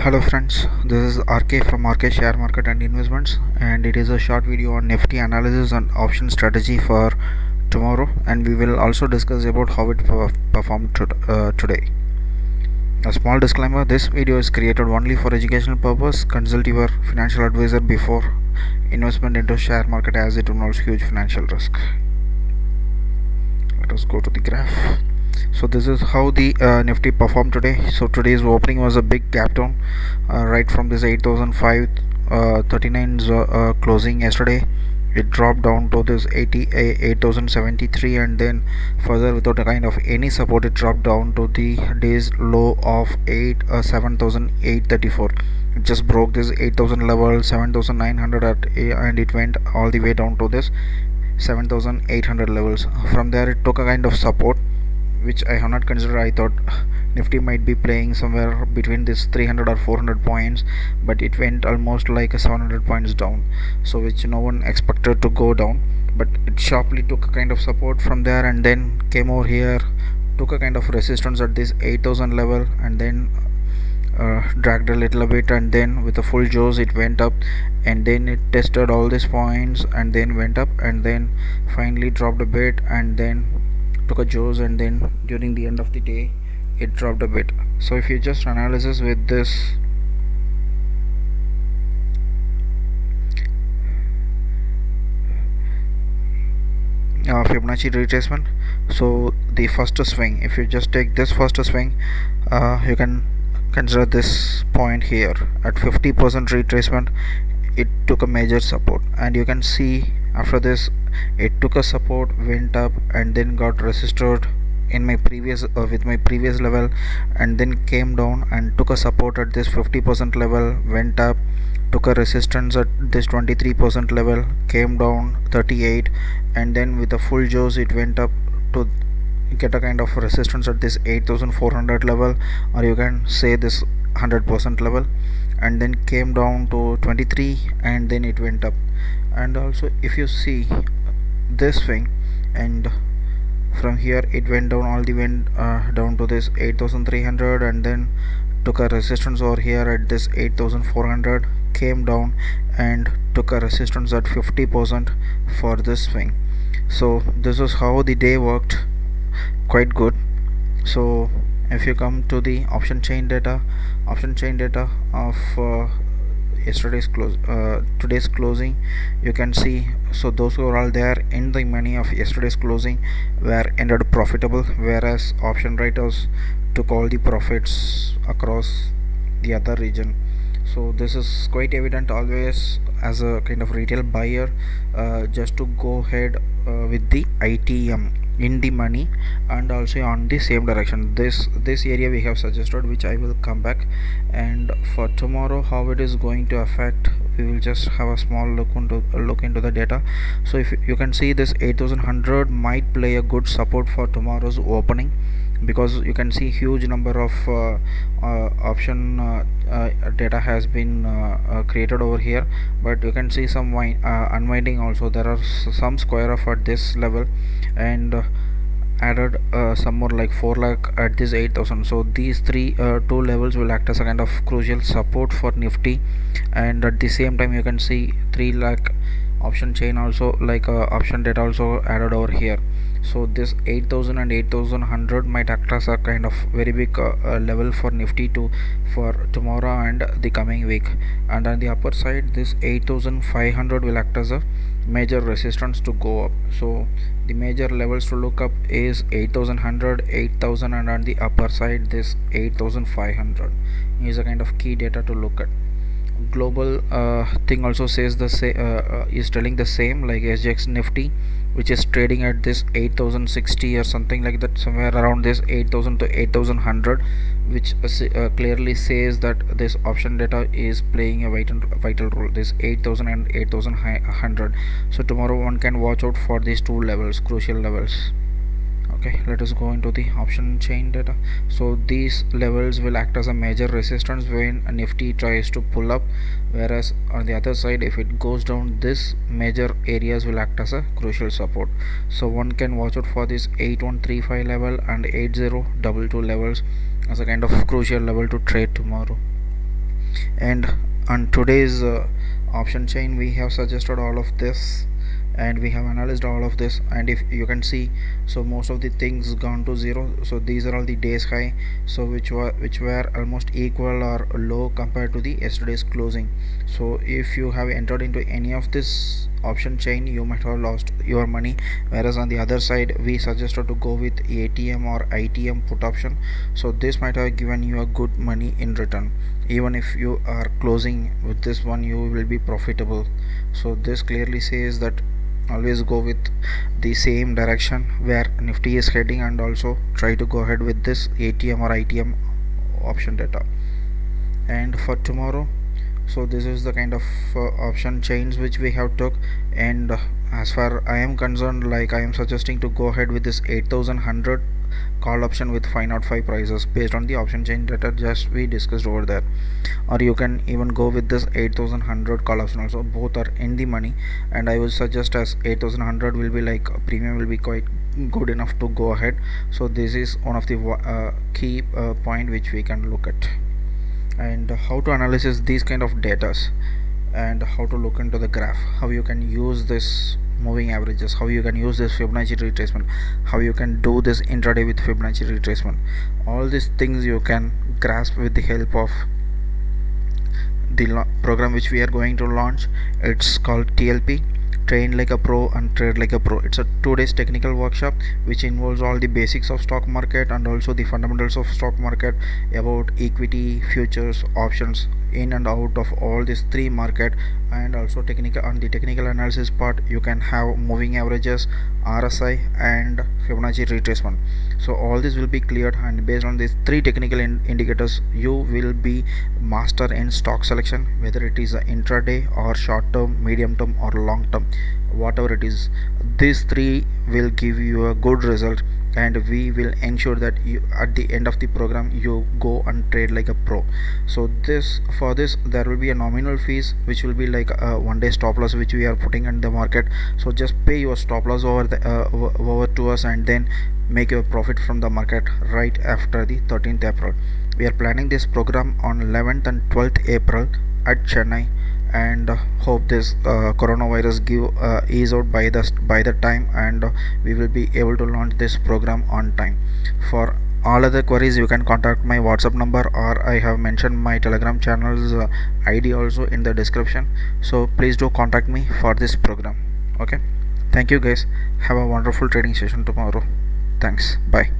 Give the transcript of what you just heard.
Hello friends, this is RK from RK Share Market and Investments, and it is a short video on Nifty analysis and option strategy for tomorrow, and we will also discuss about how it performed today. A small disclaimer: this video is created only for educational purpose. Consult your financial advisor before investment into share market, as it involves huge financial risk. Let us go to the graph. So this is how the Nifty performed today. So today's opening was a big gap down right from this 8,539 closing yesterday. It dropped down to this 8,073, and then further without a kind of any support, it dropped down to the day's low of 7,834. It just broke this 8,000 level, 7,900 and it went all the way down to this 7,800 levels. From there it took a kind of support, which I have not considered. I thought Nifty might be playing somewhere between this 300 or 400 points, but it went almost like a 700 points down, so which no one expected to go down. But it sharply took a kind of support from there, and then came over here, took a kind of resistance at this 8,000 level, and then dragged a little bit, and then with a full jaws it went up, and then it tested all these points and then went up, and then finally dropped a bit, and then took a jaws, and then during the end of the day it dropped a bit. So if you just analysis with this Fibonacci retracement, so the first swing, if you just take this first swing, you can consider this point here at 50% retracement. It took a major support, and you can see after this it took a support, went up, and then got resisted in my previous with my previous level, and then came down and took a support at this 50% level, went up, took a resistance at this 23% level, came down 38, and then with a full jaws it went up to get a kind of resistance at this 8,400 level, or you can say this 100% level, and then came down to 23, and then it went up. And also if you see this swing, and from here it went down all the way down to this 8,300, and then took a resistance over here at this 8,400, came down and took a resistance at 50% for this swing. So this is how the day worked, quite good. So if you come to the option chain data of today's closing, you can see, so those who are all there in the money of yesterday's closing were ended profitable, whereas option writers took all the profits across the other region. So this is quite evident always as a kind of retail buyer, just to go ahead with the ITM in the money and also on the same direction. This area we have suggested, which I will come back. And for tomorrow, how it is going to affect, we will just have a small look into the data. So if you can see, this 8,100 might play a good support for tomorrow's opening, because you can see huge number of option data has been created over here, but you can see some unwinding also. There are some square off at this level, and added some more like 4 lakh at this 8,000. so these two levels will act as a kind of crucial support for Nifty, and at the same time you can see 3 lakh option chain also, like option data also added over here. So this 8,000 and 8,100 might act as a kind of very big level for Nifty for tomorrow and the coming week. And on the upper side, this 8,500 will act as a major resistance to go up. So the major levels to look up is 8,100, 8,000, and on the upper side this 8,500 is a kind of key data to look at. Global thing also says is telling the same, like SGX Nifty, which is trading at this 8,060 or something like that, somewhere around this 8,000 to 8,100, which clearly says that this option data is playing a vital role, this 8,000 and 8,100. So tomorrow one can watch out for these two levels, crucial levels. Okay, let us go into the option chain data. So these levels will act as a major resistance when a Nifty tries to pull up, whereas on the other side, if it goes down, this major areas will act as a crucial support. So one can watch out for this 8135 level and 8022 levels as a kind of crucial level to trade tomorrow. And on today's option chain, we have suggested all of this and we have analyzed all of this, and if you can see, so most of the things gone to zero. So these are all the days high, so which were almost equal or low compared to the yesterday's closing. So if you have entered into any of this option chain, you might have lost your money, whereas on the other side we suggested to go with ATM or ITM put option. So this might have given you a good money in return. Even if you are closing with this one, you will be profitable. So this clearly says that always go with the same direction where Nifty is heading, and also try to go ahead with this ATM or ITM option data. And for tomorrow, so this is the kind of option chains which we have took, and as far I am concerned, like I am suggesting to go ahead with this 8100 call option with 505 prices based on the option chain data just we discussed over there. Or you can even go with this 8100 call option also, both are in the money, and I would suggest as 8100 will be like premium will be quite good enough to go ahead. So this is one of the key point which we can look at, and how to analyze these kind of datas, and how to look into the graph, how you can use this moving averages, how you can use this Fibonacci retracement, how you can do this intraday with Fibonacci retracement. All these things you can grasp with the help of the program which we are going to launch. It's called TLP, Train Like a Pro and Trade Like a Pro. It's a 2 days technical workshop which involves all the basics of stock market and also the fundamentals of stock market, about equity, futures, options, in and out of all these three market, and also technical. On the technical analysis part, you can have moving averages, RSI and Fibonacci retracement. So all this will be cleared, and based on these three technical indicators, you will be master in stock selection, whether it is intraday or short term, medium term or long term, whatever it is. These three will give you a good result, and we will ensure that you at the end of the program you go and trade like a pro. So for this there will be a nominal fees which will be like a 1 day stop loss which we are putting in the market. So just pay your stop loss over to us, and then make your profit from the market right after the 13th April. We are planning this program on 11th and 12th April at Chennai, and hope this coronavirus ease out by the time, and we will be able to launch this program on time. For all other queries, you can contact my WhatsApp number, or I have mentioned my Telegram channel's ID also in the description. So please do contact me for this program. Okay, thank you guys, have a wonderful trading session tomorrow. Thanks, bye.